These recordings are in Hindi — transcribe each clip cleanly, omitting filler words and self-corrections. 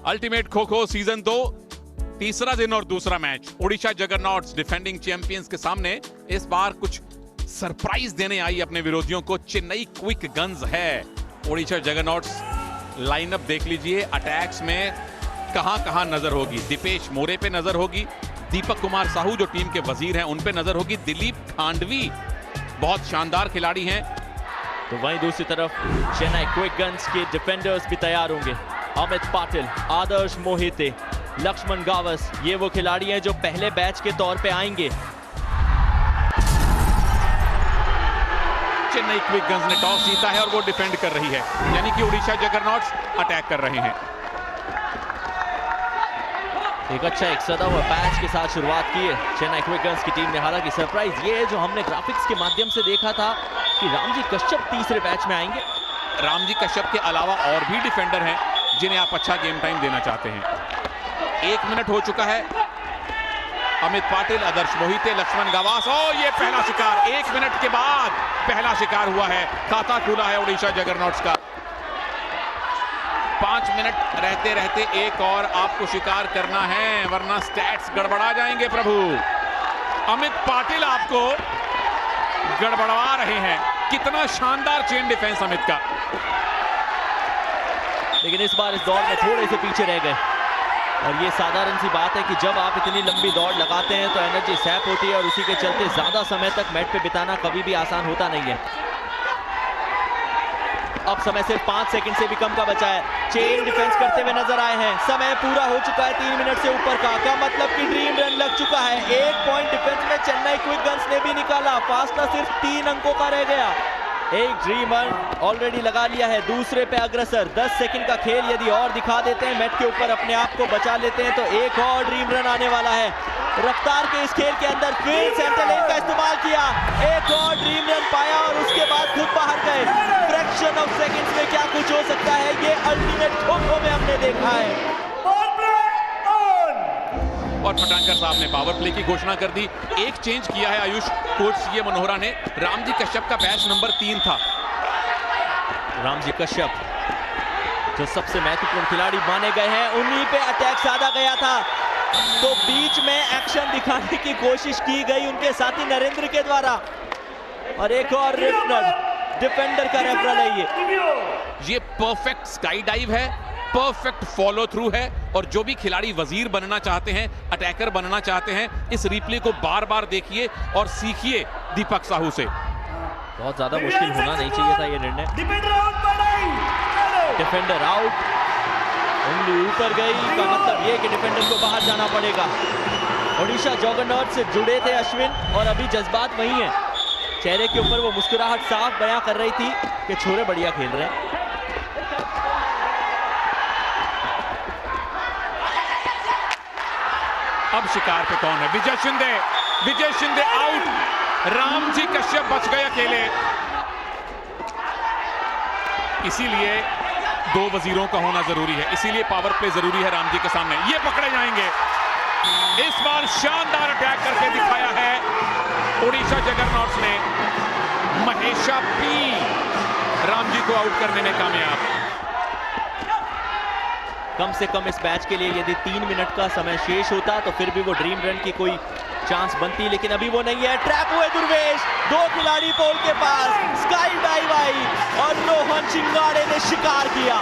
अल्टीमेट खो खो सीजन 2 तीसरा दिन और दूसरा मैच। ओडिशा जगरनॉट्स डिफेंडिंग चैंपियंस के सामने इस बार कुछ सरप्राइज देने आई अपने विरोधियों को। चेन्नई क्विक गन्स है ओडिशा जगरनॉट्स। लाइनअप देख लीजिए, अटैक्स में कहां नजर होगी। दीपेश मोरे पे नजर होगी, दीपक कुमार साहू जो टीम के वजीर हैं उन पे नजर होगी, दिलीप खांडवी बहुत शानदार खिलाड़ी हैं। तो वहीं दूसरी तरफ चेन्नई क्विक गन्स के डिफेंडर्स भी तैयार होंगे। अमित पाटिल, आदर्श मोहिते, लक्ष्मण गावस, ये वो खिलाड़ी हैं जो पहले बैच के तौर पे आएंगे। चेन्नई क्विक गन्स ने टॉस जीता है और वो डिफेंड कर रही है, यानी कि ओडिशा जगरनॉट्स अटैक कर रहे हैं। एक सदा हुआ पैच के साथ शुरुआत की है चेन्नई क्विक गन्स की टीम ने। हालांकि सरप्राइज ये है जो हमने ग्राफिक्स के माध्यम से देखा था कि रामजी कश्यप तीसरे बैच में आएंगे। रामजी कश्यप के अलावा और भी डिफेंडर हैं जिन्हें आप अच्छा गेम टाइम देना चाहते हैं। 1 मिनट हो चुका है। अमित पाटिल, आदर्श मोहिते, लक्ष्मण गावास, और ये पहला शिकार 1 मिनट के बाद पहला शिकार हुआ है। खाता खुला है ओडिशा जगरनॉट्स का। 5 मिनट रहते रहते एक और आपको शिकार करना है, वरना स्टैट्स गड़बड़ा जाएंगे प्रभु। अमित पाटिल आपको गड़बड़वा रहे हैं। कितना शानदार चेन डिफेंस अमित का। लेकिन इस बार इस दौड़ में थोड़े से पीछे रह गए, और ये साधारण सी बात है कि जब आप इतनी लंबी दौड़ लगाते हैं तो एनर्जी सैप होती है, और उसी के चलते ज्यादा समय तक मैट पे बिताना कभी भी आसान होता नहीं है। अब समय सिर्फ 5 सेकंड से भी कम का बचा है। चेन डिफेंस करते हुए नजर आए हैं। समय पूरा हो चुका है 3 मिनट से ऊपर का मतलब कि ड्रीम रन लग चुका है। 1 पॉइंट डिफेंस में चेन्नई क्विक गन्स ने भी निकाला। फासला सिर्फ 3 अंकों का रह गया। एक ड्रीम रन ऑलरेडी लगा लिया है, दूसरे पे अग्रसर। 10 सेकंड का खेल यदि और दिखा देते हैं, मैट के ऊपर अपने आप को बचा लेते हैं, तो एक और ड्रीम रन आने वाला है। रफ्तार के इस खेल के अंदर फिर सेंटर लेन का इस्तेमाल किया, एक और ड्रीम रन पाया और उसके बाद खुद बाहर गए। फ्रैक्शन ऑफ सेकंड्स में क्या कुछ हो सकता है, ये अल्टीमेट खो-खो में हमने देखा है। और पटांकर साहब ने पावर प्ले की घोषणा कर दी। एक चेंज किया है आयुष, कोच सीए मनोहरा ने। रामजी कश्यप का बैच नंबर 3 था। रामजी कश्यप जो सबसे महत्वपूर्ण खिलाड़ी माने गए हैं, उन्हीं पे अटैक साधा गया था, तो बीच में एक्शन दिखाने की कोशिश की गई उनके साथी नरेंद्र के द्वारा। और एक और डिफेंडर का रेफरल है। ये परफेक्ट स्काई डाइव है, परफेक्ट फॉलो थ्रू है, और जो भी खिलाड़ी वजीर बनना चाहते हैं, अटैकर बनना चाहते हैं, इस रिप्ले को बार बार देखिए और सीखिए दीपक साहू से। बहुत ज्यादा मुश्किल होना नहीं चाहिए था ये निर्णय। डिफेंडर आउट, उंगली ऊपर गई का मतलब ये कि डिफेंडर को बाहर जाना पड़ेगा। ओडिशा जगरनॉट्स से जुड़े थे अश्विन, और अभी जज्बात वही हैं। चेहरे के ऊपर वो मुस्कुराहट साफ बयां कर रही थी कि छोरे बढ़िया खेल रहे हैं। अब शिकार पे कौन है? विजय शिंदे आउट। रामजी कश्यप बच गए अकेले। इसीलिए 2 वजीरों का होना जरूरी है, इसीलिए पावर प्ले जरूरी है रामजी के सामने। ये पकड़े जाएंगे। इस बार शानदार अटैक करके दिखाया है ओडिशा जगरनॉट्स ने। महेशा पी रामजी को आउट करने में कामयाब। कम से कम इस मैच के लिए यदि 3 मिनट का समय शेष होता तो फिर भी वो ड्रीम रन की कोई चांस बनती, लेकिन अभी वो नहीं है। ट्रैप हुए दुर्वेश, 2 खिलाड़ी पोल के पास, स्काई डाइव आई और रोहन चिंगाड़े ने शिकार किया।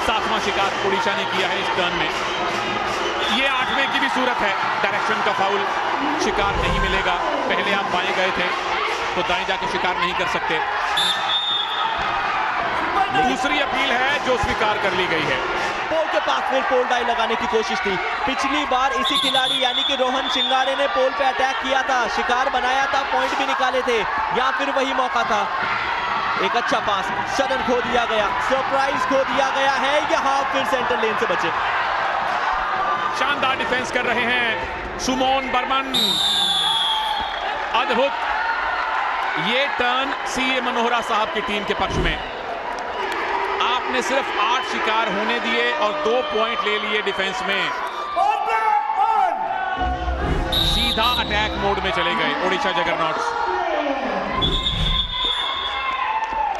7वां शिकार ओडिशा ने किया है इस टर्न में। ये 8वें की भी सूरत है। डायरेक्शन का फाउल, शिकार नहीं मिलेगा। पहले आप बाएं गए थे तो दाएं जाके शिकार नहीं कर सकते। दूसरी अपील है जो स्वीकार कर ली गई है। पोल के पास फिर पोल डाई लगाने की कोशिश थी। पिछली बार इसी खिलाड़ी यानी कि रोहन चिंगाड़े ने पोल पे अटैक किया था, शिकार बनाया था, पॉइंट भी निकाले थे। या फिर वही मौका था। एक अच्छा पास सडन खो दिया गया, सरप्राइज खो दिया गया है। यहां फिर सेंटर लेन से बचे। शानदार डिफेंस कर रहे हैं सुमोन बर्मन। अद्भुत ये टर्न सीए मनोहरा साहब की टीम के पक्ष में। आपने सिर्फ 8 शिकार होने दिए और 2 पॉइंट ले लिए डिफेंस में। सीधा अटैक मोड में चले गए Odisha Juggernauts.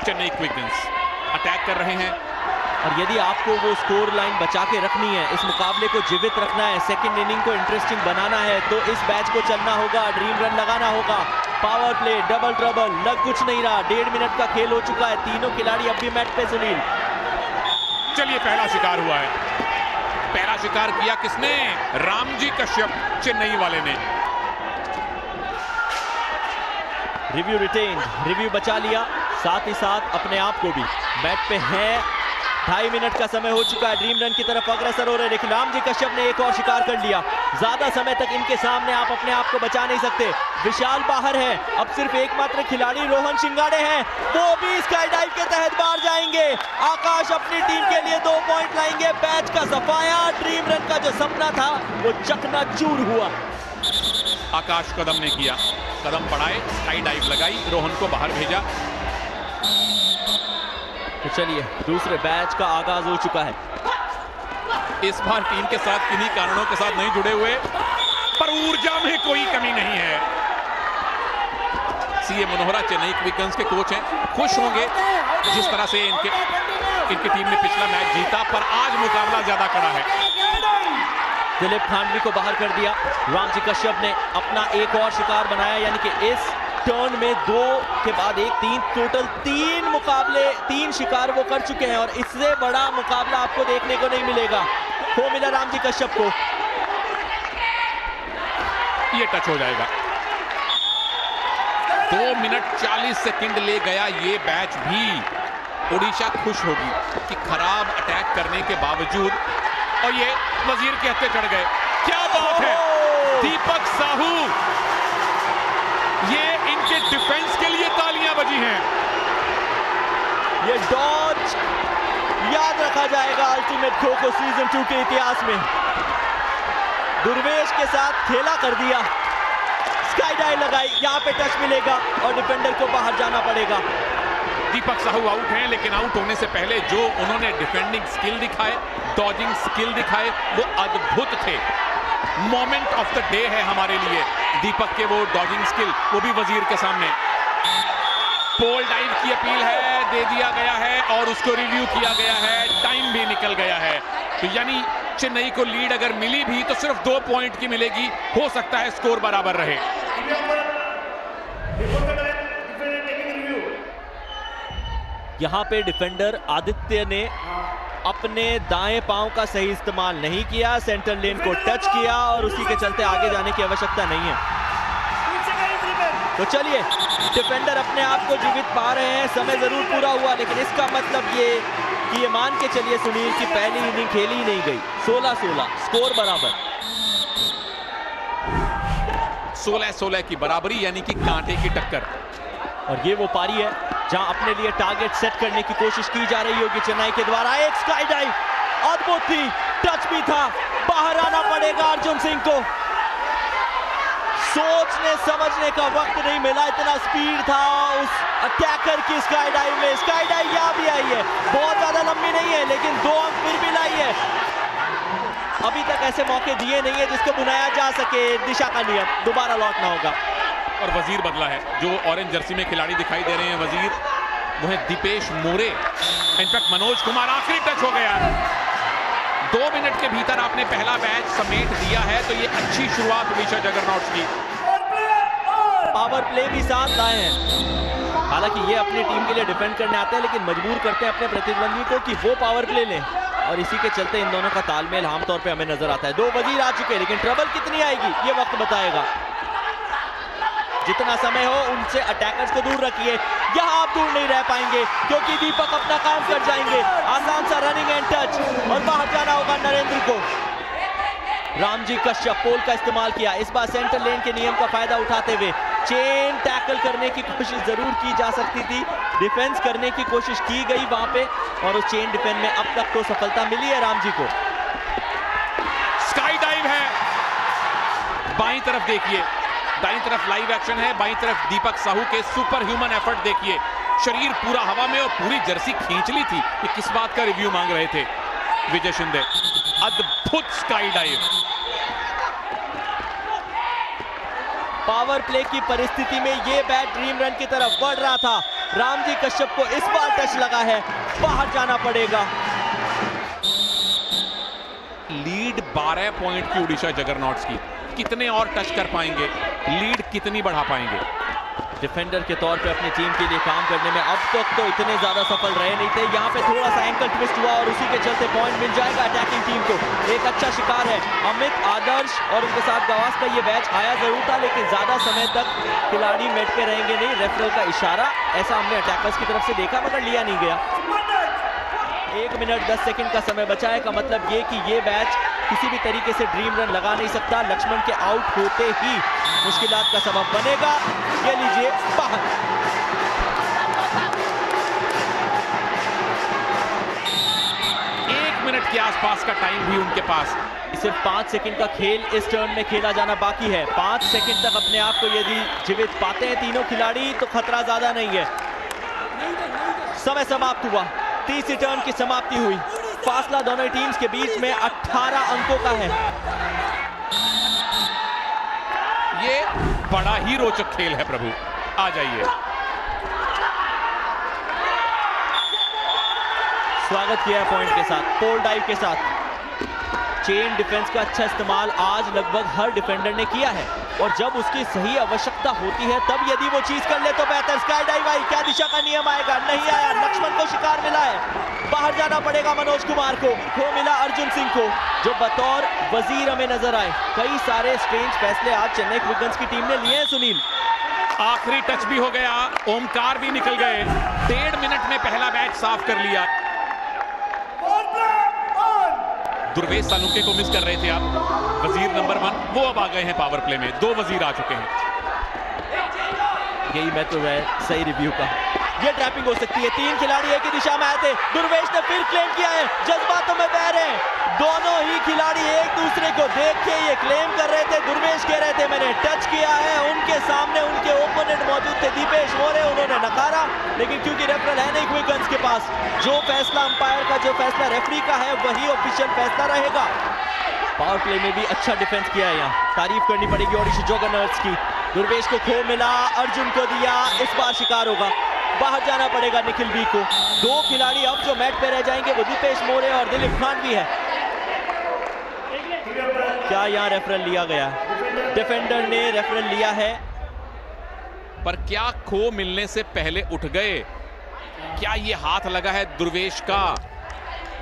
Chennai Quick Guns attack कर रहे हैं। और यदि आपको वो स्कोर लाइन बचा के रखनी है, इस मुकाबले को जीवित रखना है, सेकंड इनिंग को इंटरेस्टिंग बनाना है, तो इस मैच को चलना होगा, ड्रीम रन लगाना होगा। पावर प्ले, डबल ट्रबल, लग कुछ नहीं रहा। 1.5 मिनट का खेल हो चुका है, तीनों खिलाड़ी अब भी मैट पे। सुनील, चलिए पहला शिकार हुआ है। पहला शिकार किया किसने? रामजी कश्यप, चेन्नई वाले ने। रिव्यू रिटेन, रिव्यू बचा लिया, साथ ही साथ अपने आप को भी। बैट पे है, 2.5 मिनट का समय हो चुका है, ड्रीम रन की तरफ अग्रसर हो रहे हैं, लेकिन रामजी कश्यप ने एक और शिकार कर लिया। ज्यादा समय तक इनके सामने आप अपने आप को बचा नहीं सकते। विशाल बाहर है, अब सिर्फ एकमात्र खिलाड़ी रोहन शिंगाड़े हैं, वो भी स्काई डाइव के तहत बाहर जाएंगे। आकाश अपनी टीम के लिए 2 पॉइंट लाएंगे। बैच का सफाया, ड्रीम रन का जो सपना था वो चकनाचूर हुआ। आकाश कदम ने किया, कदम बढ़ाए, स्काई डाइव लगाई, रोहन को बाहर भेजा। तो चलिए दूसरे बैच का आगाज हो चुका है। इस बार टीम के साथ किन्हीं कारणों के साथ नहीं जुड़े हुए, पर ऊर्जा में कोई कमी नहीं है। सीए मनोहरा चेन्नई क्विक गन्स के कोच हैं, खुश होंगे जिस तरह से इनकी टीम ने पिछला मैच जीता, पर आज मुकाबला ज्यादा कड़ा है। दिलीप खांडवी को बाहर कर दिया। रामजी कश्यप ने अपना एक और शिकार बनाया, यानी कि इस टर्न में 2 के बाद 1, 3, टोटल 3 मुकाबले, 3 शिकार वो कर चुके हैं, और इससे बड़ा मुकाबला आपको देखने को नहीं मिलेगा। वो मिला रामजी कश्यप को, ये टच हो जाएगा। 2 मिनट 40 सेकंड ले गया ये मैच भी। ओडिशा खुश होगी कि खराब अटैक करने के बावजूद, और ये वजीर के हत्थे चढ़ गए। क्या बात है, दीपक साहू, ये इनके डिफेंस के लिए तालियां बजी हैं। ये डॉज याद रखा जाएगा अल्टीमेट खो-खो सीजन 2 के इतिहास में। दुर्वेश के साथ खेला कर दिया, स्काई डाइव लगाई, यहां पे टच मिलेगा और डिफेंडर को बाहर जाना पड़ेगा। दीपक साहू आउट हैं, लेकिन आउट होने से पहले जो उन्होंने डिफेंडिंग स्किल दिखाए, डॉजिंग स्किल दिखाए, वो अद्भुत थे। मोमेंट ऑफ द डे है हमारे लिए दीपक के वो डॉजिंग स्किल, वो भी वजीर के सामने। पोल डाइव की अपील है, दे दिया गया है और उसको रिव्यू किया गया है, टाइम भी निकल गया है। तो यानी चेन्नई को लीड अगर मिली भी तो सिर्फ 2 पॉइंट की मिलेगी, हो सकता है स्कोर बराबर रहे। यहां पे डिफेंडर आदित्य ने अपने दाएं पांव का सही इस्तेमाल नहीं किया, सेंटर लेन को टच किया और उसी के चलते आगे जाने की आवश्यकता नहीं है। तो चलिए डिफेंडर अपने आप को जीवित पा रहे हैं, समय जरूर पूरा हुआ, लेकिन इसका मतलब ये मान के चलिए सुनील की पहली इनिंग खेली ही नहीं गई। 16-16 स्कोर बराबर, 16-16 की बराबरी, यानी कि कांटे की टक्कर। और ये वो पारी है जहां अपने लिए टारगेट सेट करने की कोशिश की जा रही होगी चेन्नई के द्वारा। एक स्काई डाइव अद्भुत थी, टच भी था, बाहर आना पड़ेगा अर्जुन सिंह को। सोचने समझने का वक्त नहीं मिला, इतना स्पीड था उस अटैकर की स्काई डाइव में। स्काई डाइव यहां भी आई है, बहुत ज्यादा लंबी नहीं है, लेकिन 2 अंक फिर भी लाई है। अभी तक ऐसे मौके दिए नहीं है जिसको बुनाया जा सके। दिशा का नियम, दोबारा लौटना होगा। और वजीर बदला है, जो ऑरेंज जर्सी में खिलाड़ी दिखाई दे रहे हैं वजीर, वो है दीपेश मोरे। इनफैक्ट मनोज कुमार, आखिरी टच हो गया। 2 मिनट के भीतर आपने पहला मैच समेट दिया है, तो ये अच्छी शुरुआत ओडिशा जगरनॉट्स की। पावर प्ले भी साथ लाए हैं, हालांकि ये अपनी टीम के लिए डिफेंड करने आते हैं, लेकिन मजबूर करते हैं अपने प्रतिद्वंदी को कि वो पावर प्ले लें, और इसी के चलते इन दोनों का तालमेल आमतौर पे हमें नजर आता है। 2 वजीर आ चुके हैं, लेकिन ट्रबल कितनी आएगी ये वक्त बताएगा। जितना समय हो उनसे अटैकर्स को दूर रखिए, यहां आप दूर नहीं रह पाएंगे क्योंकि दीपक अपना काम कर जाएंगे। आसान सा रनिंग एंड टच और बाहर जाना होगा नरेंद्र को। रामजी कश्यप पोल का इस्तेमाल किया, इस बार सेंटर लेन के नियम का फायदा उठाते हुए चेन टैकल करने की कोशिश जरूर की जा सकती थी, डिफेंस करने की कोशिश की गई वहां पे, और उस चेन डिफेंस में अब तक तो सफलता मिली है रामजी को। स्काई डाइव है, बाईं तरफ देखिए, दाईं तरफ लाइव एक्शन है, बाईं तरफ दीपक साहू के सुपर ह्यूमन एफर्ट देखिए, शरीर पूरा हवा में और पूरी जर्सी खींच ली थी। ये किस बात का रिव्यू मांग रहे थे विजय शिंदे। अद्भुत स्काई डाइव। पावर प्ले की परिस्थिति में ये बैट ड्रीम रन की तरफ बढ़ रहा था। रामजी कश्यप को इस बार टच लगा है, बाहर जाना पड़ेगा। लीड 12 पॉइंट की उड़ीसा जगरनॉट्स की। कितने और टच कर पाएंगे, लीड कितनी बढ़ा पाएंगे? डिफेंडर के तौर पे अपनी टीम के लिए काम करने में अब तक तो इतने ज्यादा सफल रहे नहीं थे। यहाँ पे थोड़ा सा एंकल ट्विस्ट हुआ और उसी के चलते पॉइंट मिल जाएगा अटैकिंग टीम को। एक अच्छा शिकार है अमित, आदर्श और उनके साथ गवास का ये मैच आया जरूर था, लेकिन ज्यादा समय तक खिलाड़ी नेट पे रहेंगे नहीं। रेफरल का इशारा ऐसा हमने अटैकर्स की तरफ से देखा, मगर लिया नहीं गया। 1 मिनट 10 सेकंड का समय बचा है, का मतलब ये कि ये मैच किसी भी तरीके से ड्रीम रन लगा नहीं सकता। लक्ष्मण के आउट होते ही मुश्किलात का सबब बनेगा। ये लीजिए बाहर। 1 मिनट के आसपास का टाइम भी उनके पास। सिर्फ 5 सेकंड का खेल इस टर्न में खेला जाना बाकी है। 5 सेकंड तक अपने आप को यदि जीवित पाते हैं तीनों खिलाड़ी तो खतरा ज्यादा नहीं है। समय समाप्त हुआ, तीसरी टर्न की समाप्ति हुई। फासला दोनों टीम्स के बीच में 18 अंकों का है। ये बड़ा ही रोचक खेल है प्रभु, आ जाइए। स्वागत किया है पॉइंट के साथ, पोल डाइव के साथ। चेन डिफेंस का अच्छा इस्तेमाल आज लगभग हर डिफेंडर ने किया है, और जब उसकी सही आवश्यकता होती है तब यदि वो चीज कर ले तो बेहतर। स्काई डाइव आई, क्या दिशा का नियम आएगा? नहीं आया। लक्ष्मण को शिकार मिला है, बाहर जाना पड़ेगा मनोज कुमार को मिला अर्जुन सिंह को, जो बतौर वजीर हमें नजर आए। कई सारे स्ट्रेंज फैसले आज चेन्नई क्विक गन्स की टीम ने लिए हैं सुनील। आखिरी टच भी हो गया, ओमकार भी निकल गए। 1.5 मिनट में पहला मैच साफ कर लिया। दुर्वेश सालुंके को मिस कर रहे थे आप, वजीर नंबर 1, वो अब आ गए हैं पावर प्ले में। 2 वजीर आ चुके हैं। यही मैं तो है सही रिव्यू का। ये ट्रैपिंग हो सकती है। 3 खिलाड़ी एक ही दिशा में आए थे। दुर्वेश ने फिर क्लेम किया है, जज्बातों में बह रहे हैं दोनों ही खिलाड़ी। एक दूसरे को देख के ये क्लेम कर रहे थे। दुर्वेश कह रहे थे मैंने टच किया है, उनके सामने उनके ओपोनेंट मौजूद थे दीपेश मोरे, उन्होंने नकारा। लेकिन क्योंकि रेफरल है नहीं क्विक गन्स के पास, जो फैसला अंपायर का, जो फैसला रेफरी का है, वही ऑफिशियल फैसला रहेगा। पावर प्ले में भी अच्छा डिफेंस किया है। यहाँ तारीफ करनी पड़ेगी ओडिशा जगरनॉट्स की। दुर्वेश को खो मिला, अर्जुन को दिया, इस बार शिकार होगा। बाहर जाना पड़ेगा निखिल बी को। 2 खिलाड़ी अब जो मैट पे रह जाएंगे वो दीपेश मोरे और दिलीप खांडवी है। क्या यहाँ रेफरल लिया गया? डिफेंडर ने रेफरल लिया है, पर क्या खो मिलने से पहले उठ गए? क्या ये हाथ लगा है दुर्वेश का?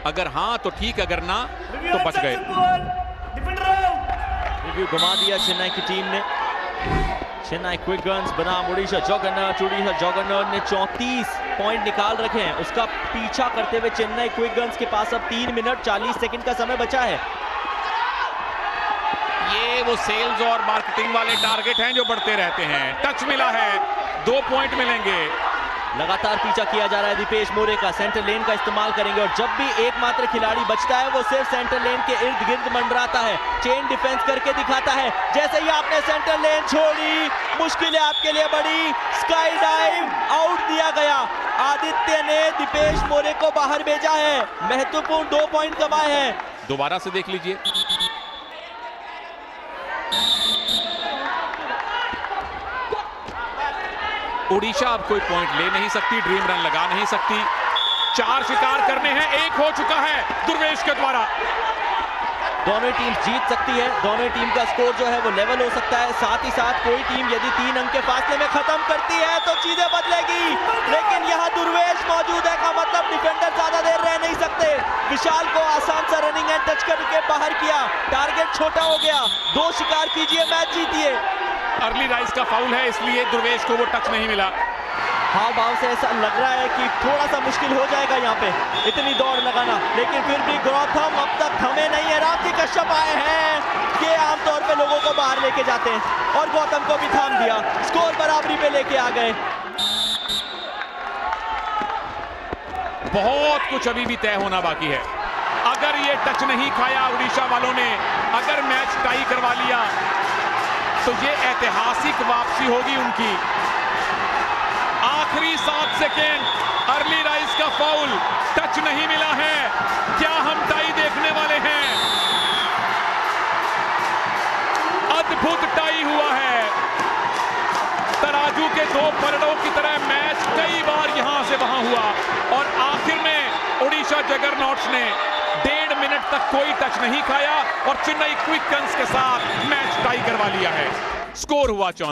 अगर हाँ तो ठीक, अगर ना तो बच गए। रिव्यू घुमा दिया चेन्नई की टीम ने। चेन्नई क्विक गन्स बनाम उड़ीसा जगरनॉट। उड़ीसा जगरनॉट ने 34 पॉइंट निकाल रखे हैं। उसका पीछा करते हुए चेन्नई क्विक गन्स के पास अब 3 मिनट 40 सेकंड का समय बचा है। ये वो सेल्स और मार्केटिंग वाले टारगेट हैं जो बढ़ते रहते हैं। टच मिला है, 2 पॉइंट मिलेंगे। लगातार पीछा किया जा रहा है दीपेश मोरे का। सेंटर लेन का इस्तेमाल करेंगे, और जब भी एकमात्र खिलाड़ी बचता है वो सिर्फ सेंटर लेन के इर्द गिर्द मंडराता है। चेन डिफेंस करके दिखाता है। जैसे ही आपने सेंटर लेन छोड़ी, मुश्किलें आपके लिए बढ़ी। स्काई डाइव, आउट दिया गया। आदित्य ने दीपेश मोरे को बाहर भेजा है। महत्वपूर्ण 2 पॉइंट कमाए हैं। दोबारा से देख लीजिए। उड़ीसा अब कोई पॉइंट ले नहीं सकती, ड्रीम रन लगा नहीं सकती। 4 शिकार करने हैं, 1 हो चुका है दुर्वेश के द्वारा। दोनों टीम जीत सकती है, दोनों टीम का स्कोर जो है वो लेवल हो सकता है। साथ ही साथ कोई टीम यदि 3 अंक के फासले में खत्म करती है तो चीजें बदलेगी। लेकिन यहाँ दुर्वेश मौजूद है, का मतलब डिफेंडर ज्यादा देर रह नहीं सकते। विशाल को आसान सा रनिंग एंड टच करके बाहर किया, टारगेट छोटा हो गया। 2 शिकार कीजिए, मैच जीतिए। अर्ली राइस का फाउल है, इसलिए दुर्वेश को वो टच नहीं मिला। हाव भाव से ऐसा लग रहा है कि थोड़ा सा मुश्किल हो जाएगा यहाँ पे इतनी दौड़ लगाना, लेकिन फिर भी गौतम अब तक थमे नहीं है। रामजी कश्यप आए हैं, ये आमतौर पे लोगों को बाहर लेके जाते हैं, और गौतम को भी थाम दिया। स्कोर बराबरी पे लेके आ गए। बहुत कुछ अभी भी तय होना बाकी है। अगर ये टच नहीं खाया उड़ीसा वालों ने, अगर मैच टाई करवा लिया तो ये ऐतिहासिक वापसी होगी उनकी। आखिरी 7 सेकेंड, अर्ली राइस का फाउल, टच नहीं मिला है। क्या हम टाई देखने वाले हैं? अद्भुत टाई हुआ है। तराजू के 2 पलड़ों की तरह मैच कई बार यहां से वहां हुआ, और आखिर में उड़ीसा जगरनॉट्स ने 1.5 मिनट तक कोई टच नहीं खाया और चेन्नई क्विक गन्स के साथ मैच टाई करवा लिया है। स्कोर हुआ